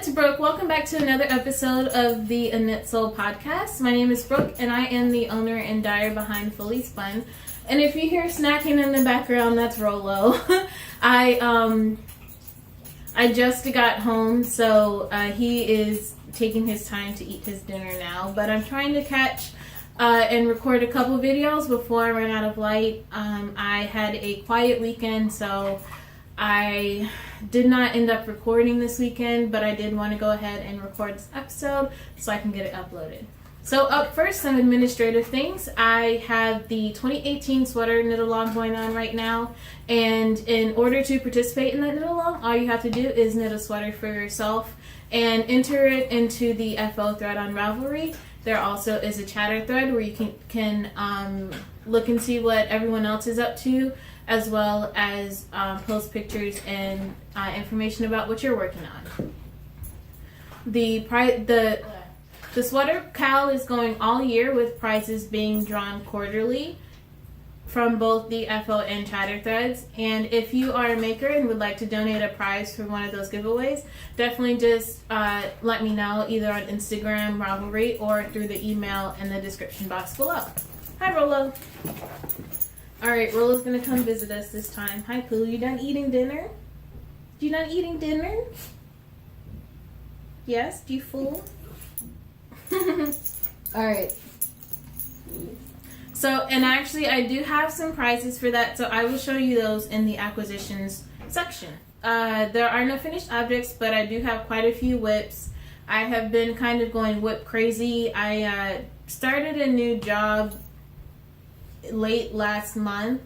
it's Brooke. Welcome back to another episode of the A Knit Soul podcast. My name is Brooke, and I am the owner and dyer behind Fully Spun. And if you hear snacking in the background, that's Rolo. I just got home, so he is taking his time to eat his dinner now. But I'm trying to catch and record a couple videos before I run out of light. I had a quiet weekend, so I did not end up recording this weekend, but I did want to go ahead and record this episode so I can get it uploaded. So up first, some administrative things. I have the 2018 sweater knit along going on right now, and in order to participate in that knit along, all you have to do is knit a sweater for yourself and enter it into the FO thread on Ravelry. There also is a chatter thread where you can look and see what everyone else is up to, as well as post pictures and information about what you're working on. The sweater cal is going all year, with prizes being drawn quarterly from both the FO and chatter threads. And if you are a maker and would like to donate a prize for one of those giveaways, definitely just let me know either on Instagram, Ravelry, or through the email in the description box below. Hi, Rolo. Alright, Rolo's gonna come visit us this time. Hi, Pooh. You done eating dinner? You done eating dinner? Yes? You full? Alright. So, and actually, I do have some prizes for that, so I will show you those in the acquisitions section. There are no finished objects, but I do have quite a few whips. I have been kind of going whip crazy. I started a new job late last month,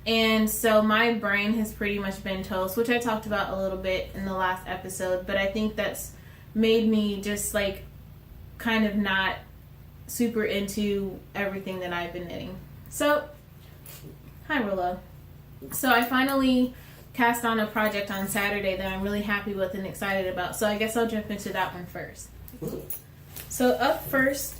and so my brain has pretty much been toast, which I talked about a little bit in the last episode, but I think that's made me just like kind of not super into everything that I've been knitting. So, hi Rolo. So I finally cast on a project on Saturday that I'm really happy with and excited about, so I guess I'll jump into that one first. So up first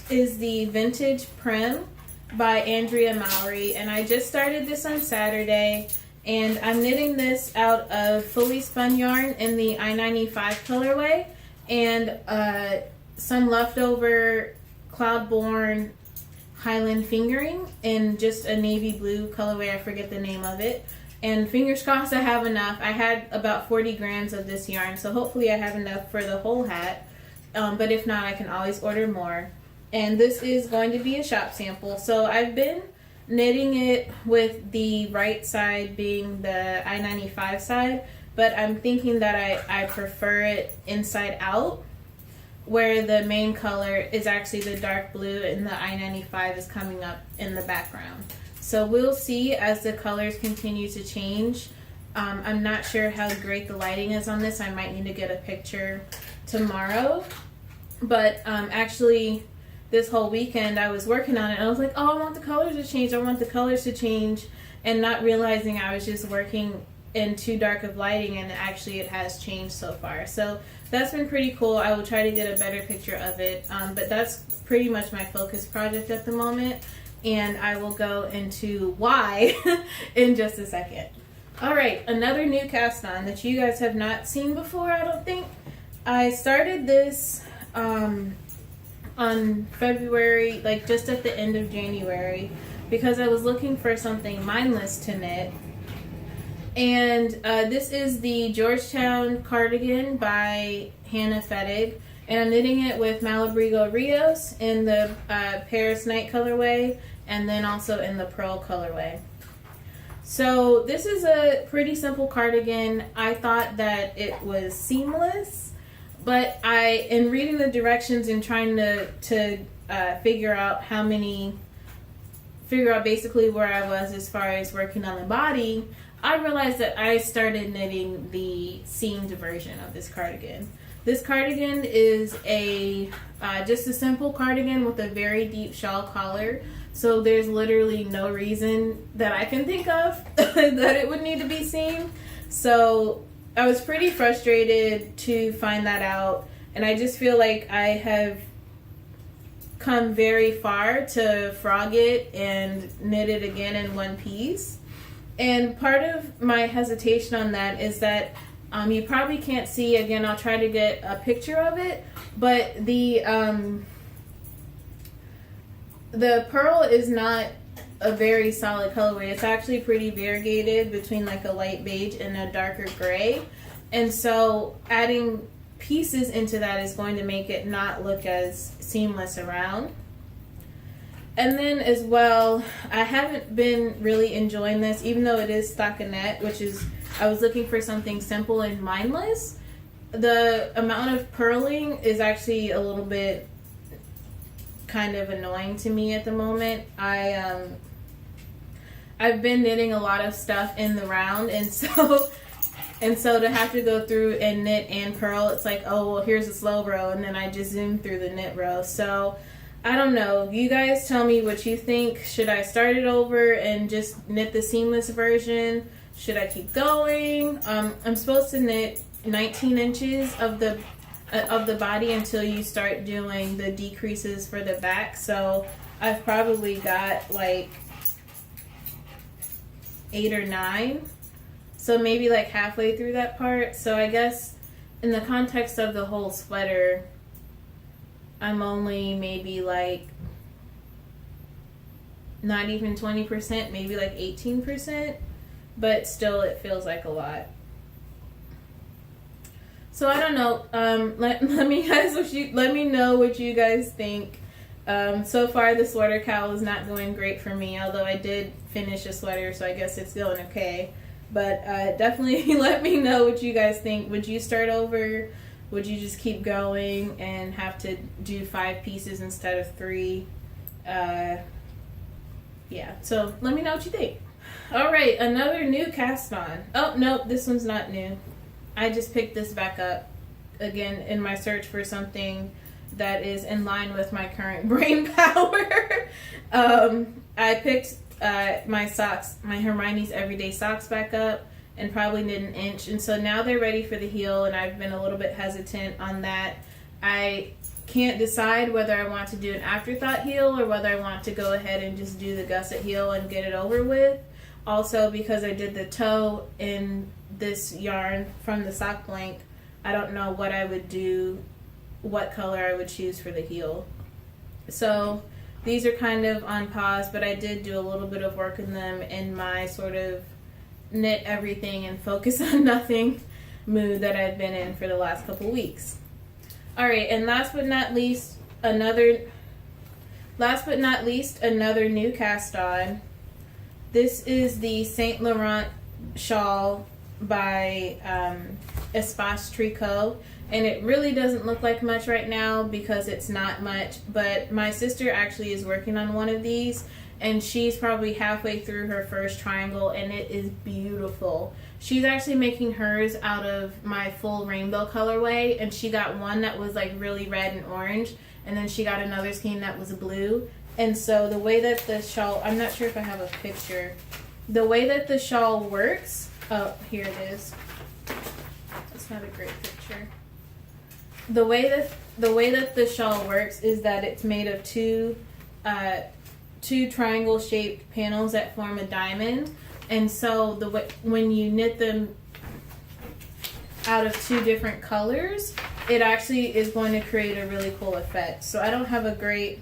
is the Vintage Prim by Andrea Mowry, and I just started this on Saturday, and I'm knitting this out of Fully Spun yarn in the I-95 colorway, and some leftover Cloudborn Highland fingering in just a navy blue colorway. I forget the name of it, and fingers crossed I have enough. I had about 40 grams of this yarn, so hopefully I have enough for the whole hat, but if not, I can always order more. And this is going to be a shop sample. So I've been knitting it with the right side being the I-95 side, but I'm thinking that I prefer it inside out, where the main color is actually the dark blue and the I-95 is coming up in the background. So we'll see as the colors continue to change. I'm not sure how great the lighting is on this. I might need to get a picture tomorrow. But actually, this whole weekend I was working on it, and I was like, oh, I want the colors to change, I want the colors to change, and not realizing I was just working in too dark of lighting, and actually it has changed so far. So that's been pretty cool. I will try to get a better picture of it, but that's pretty much my focus project at the moment, and I will go into why in just a second. Alright, another new cast on that you guys have not seen before, I don't think. I started this on February, like just at the end of January, because I was looking for something mindless to knit. And this is the Georgetown Cardigan by Fettig, and I'm knitting it with Malabrigo Rios in the Paris Night colorway, and then also in the Pearl colorway. So this is a pretty simple cardigan. I thought that it was seamless, but in reading the directions and trying to figure out basically where I was as far as working on the body, I realized that I started knitting the seamed version of this cardigan. This cardigan is just a simple cardigan with a very deep shawl collar, so there's literally no reason that I can think of that it would need to be seamed. So I was pretty frustrated to find that out, and I just feel like I have come very far to frog it and knit it again in one piece. And part of my hesitation on that is that You probably can't see, again, I'll try to get a picture of it, but the pearl is not a very solid colorway. It's actually pretty variegated between like a light beige and a darker gray. And so adding pieces into that is going to make it not look as seamless around. And then as well, I haven't been really enjoying this, even though it is stockinette, which is, I was looking for something simple and mindless. The amount of purling is actually a little bit kind of annoying to me at the moment. I've been knitting a lot of stuff in the round, and so to have to go through and knit and purl, it's like, oh, well, here's a slow row, and then I just zoom through the knit row. So I don't know. You guys tell me what you think. Should I start it over and just knit the seamless version? Should I keep going? I'm supposed to knit 19 inches of the body until you start doing the decreases for the back. So I've probably got like 8 or 9. So maybe like halfway through that part. So I guess in the context of the whole sweater, I'm only maybe like not even 20%, maybe like 18%, but still it feels like a lot. So I don't know. Let me know what you guys think. So far the sweater cowl is not going great for me, although I did finish a sweater, so I guess it's going okay. But definitely let me know what you guys think. Would you start over? Would you just keep going and have to do 5 pieces instead of 3? Yeah, so let me know what you think. All right, another new cast on. Oh, no, this one's not new. I just picked this back up again in my search for something that is in line with my current brain power. I picked my socks, my Hermione's Everyday Socks back up, and probably knit an inch, and so now they're ready for the heel, and I've been a little bit hesitant on that. I can't decide whether I want to do an afterthought heel or whether I want to go ahead and just do the gusset heel and get it over with. Also, because I did the toe in this yarn from the sock blank, I don't know what I would do, what color I would choose for the heel. So these are kind of on pause, but I did do a little bit of work in them in my sort of knit everything and focus on nothing mood that I've been in for the last couple weeks. All right, and last but not least, another new cast on. This is the Saint Laurent shawl by Espace Tricot, and it really doesn't look like much right now because it's not much, but my sister actually is working on one of these, and she's probably halfway through her first triangle, and it is beautiful. She's actually making hers out of my full rainbow colorway, and she got one that was like really red and orange, and then she got another skein that was blue. And so the way that the shawl, I'm not sure if I have a picture, the way that the shawl works, oh, here it is. That's not a great picture. The way that the shawl works is that it's made of two triangle shaped panels that form a diamond, and so when you knit them out of 2 different colors, it actually is going to create a really cool effect. So I don't have a great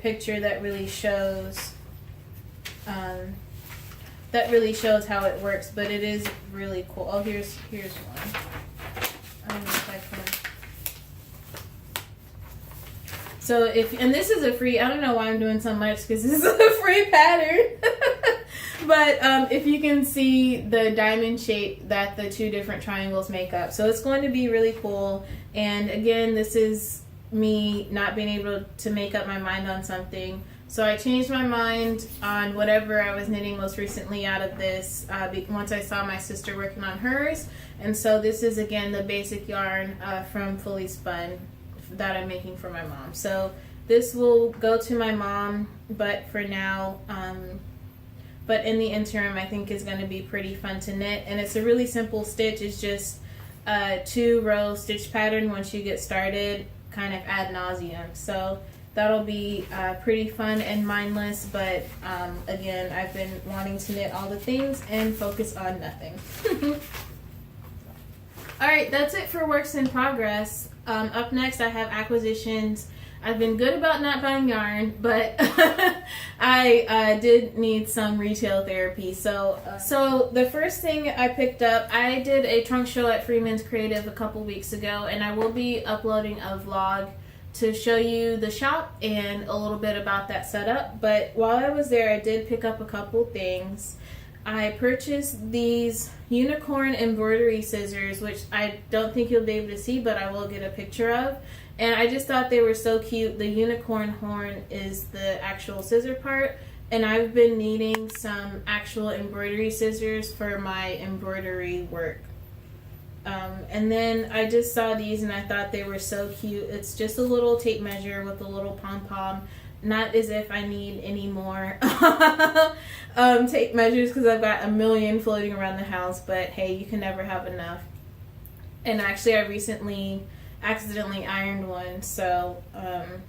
picture that really shows how it works, but it is really cool. Oh, here's one. I don't know if I can. So and this is a free, I don't know why I'm doing so much because this is a free pattern. But if you can see the diamond shape that the 2 different triangles make up. So it's going to be really cool. And again, this is me not being able to make up my mind on something. So I changed my mind on whatever I was knitting most recently out of this once I saw my sister working on hers. And so this is again the basic yarn from Fully Spun that I'm making for my mom. So this will go to my mom, but for now, but in the interim, I think is going to be pretty fun to knit. And it's a really simple stitch. It's just a 2-row stitch pattern once you get started, kind of ad nauseum. So that'll be pretty fun and mindless, but again, I've been wanting to knit all the things and focus on nothing. Alright, that's it for works in progress. Up next I have acquisitions. I've been good about not buying yarn, but I did need some retail therapy. So the first thing I picked up, I did a trunk show at Freemans Creative a couple weeks ago, and I will be uploading a vlog to show you the shop and a little bit about that setup. But while I was there, I did pick up a couple things. I purchased these unicorn embroidery scissors, which I don't think you'll be able to see, but I will get a picture of. And I just thought they were so cute. The unicorn horn is the actual scissor part, and I've been needing some actual embroidery scissors for my embroidery work. And then I just saw these and I thought they were so cute. It's just a little tape measure with a little pom-pom. Not as if I need any more tape measures, because I've got a million floating around the house, but hey, you can never have enough. And actually I recently accidentally ironed one, so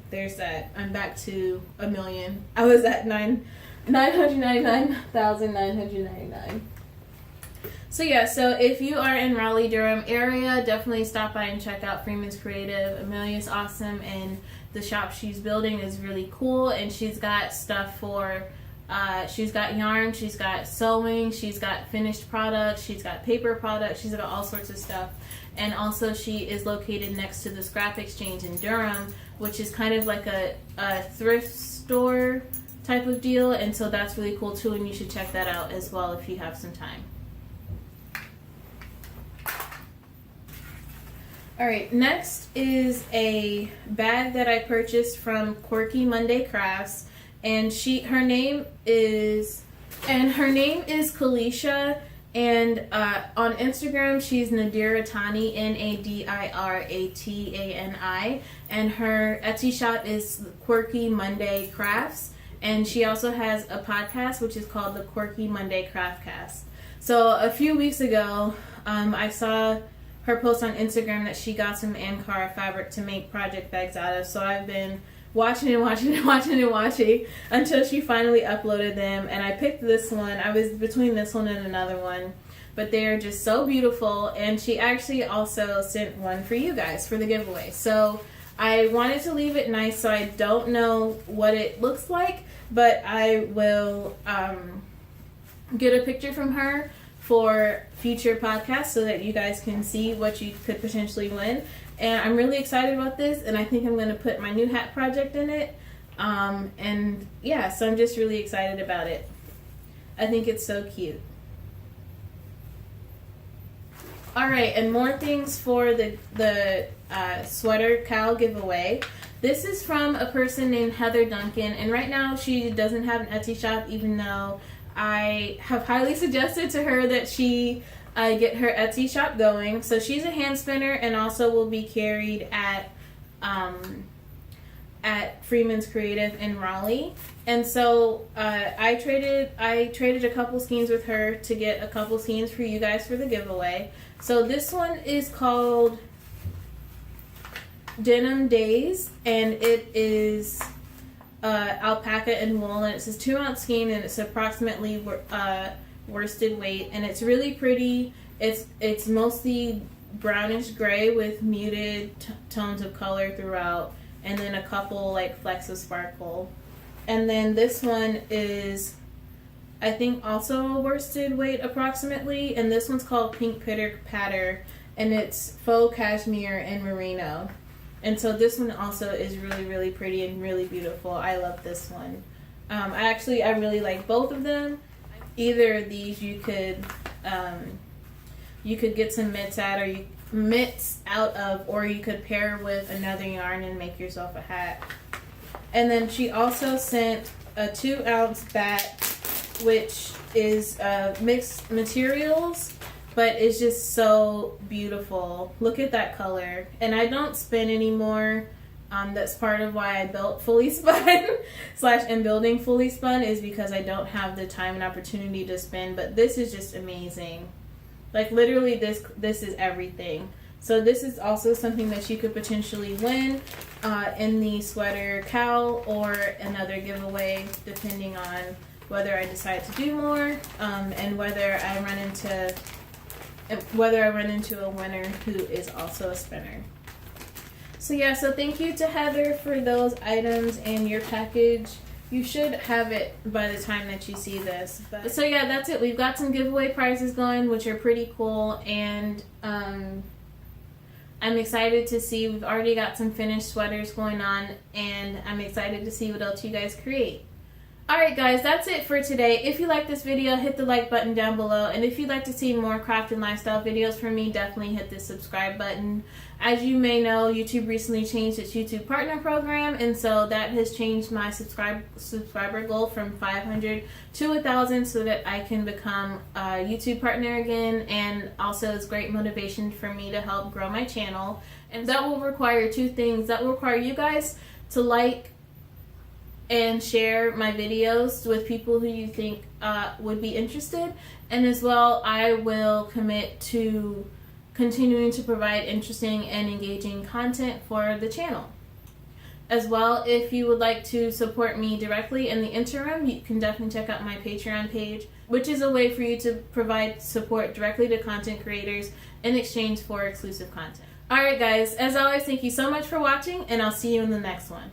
there's that. I'm back to a million. I was at 999,999. So yeah, so if you are in Raleigh, Durham area, definitely stop by and check out Freeman's Creative. Amelia's awesome, and the shop she's building is really cool, and she's got stuff for she's got yarn, she's got sewing, she's got finished products, she's got paper products, she's got all sorts of stuff. And also she is located next to the Scrap Exchange in Durham, which is kind of like a thrift store type of deal, and so that's really cool too, and you should check that out as well if you have some time. Alright, next is a bag that I purchased from Corky Monday Crafts, and her name is Kalisha, and on Instagram she's Nadiratani, Nadiratani, and her Etsy shop is Quirky Monday Crafts, and she also has a podcast which is called the Quirky Monday Craftcast. So a few weeks ago, I saw her post on Instagram that she got some Ankara fabric to make project bags out of. So I've been watching until she finally uploaded them, and I picked this one. I was between this one and another one, but they are just so beautiful, and she actually also sent one for you guys for the giveaway. So I wanted to leave it nice, so I don't know what it looks like, but I will get a picture from her for future podcasts so that you guys can see what you could potentially win. And I'm really excited about this, and I think I'm going to put my new hat project in it. And yeah, so I'm just really excited about it. I think it's so cute. Alright, and more things for the sweater cowl giveaway. This is from a person named Heather Duncan, and right now she doesn't have an Etsy shop, even though I have highly suggested to her that she get her Etsy shop going. So she's a hand spinner and also will be carried at Freeman's Creative in Raleigh. And so I traded a couple skeins with her to get a couple skeins for you guys for the giveaway. So this one is called Denim Days, and it is alpaca and wool, and it's a 2-ounce skein, and it's approximately worsted weight, and it's really pretty. It's mostly brownish gray with muted tones of color throughout, and then a couple like flecks of sparkle. And then this one is, I think, also a worsted weight approximately, and this one's called Pink Pitter Patter, and it's faux cashmere and merino. And so this one also is really, really pretty and really beautiful. I love this one. I really like both of them. Either of these you could get some mitts out of, or you could pair with another yarn and make yourself a hat. And then she also sent a 2-ounce bat, which is mixed materials, but it's just so beautiful. Look at that color. And I don't spin anymore. That's part of why I built Fully Spun / am building Fully Spun, is because I don't have the time and opportunity to spin. But this is just amazing. Like literally this is everything. So this is also something that you could potentially win in the sweater cowl or another giveaway, depending on whether I decide to do more and whether I run into whether I run into a winner who is also a spinner. So yeah, so thank you to Heather for those items and your package. You should have it by the time that you see this. But, so yeah, that's it. We've got some giveaway prizes going, which are pretty cool, and I'm excited to see. We've already got some finished sweaters going on, and I'm excited to see what else you guys create. Alright guys, that's it for today. If you like this video, hit the like button down below. And if you'd like to see more craft and lifestyle videos from me, definitely hit the subscribe button. As you may know, YouTube recently changed its YouTube Partner Program. And so that has changed my subscriber goal from 500 to 1,000 so that I can become a YouTube partner again. And also it's great motivation for me to help grow my channel. And that will require two things. That will require you guys to like and share my videos with people who you think would be interested, and as well I will commit to continuing to provide interesting and engaging content for the channel. As well, if you would like to support me directly in the interim, you can definitely check out my Patreon page, which is a way for you to provide support directly to content creators in exchange for exclusive content. Alright guys, as always, thank you so much for watching, and I'll see you in the next one.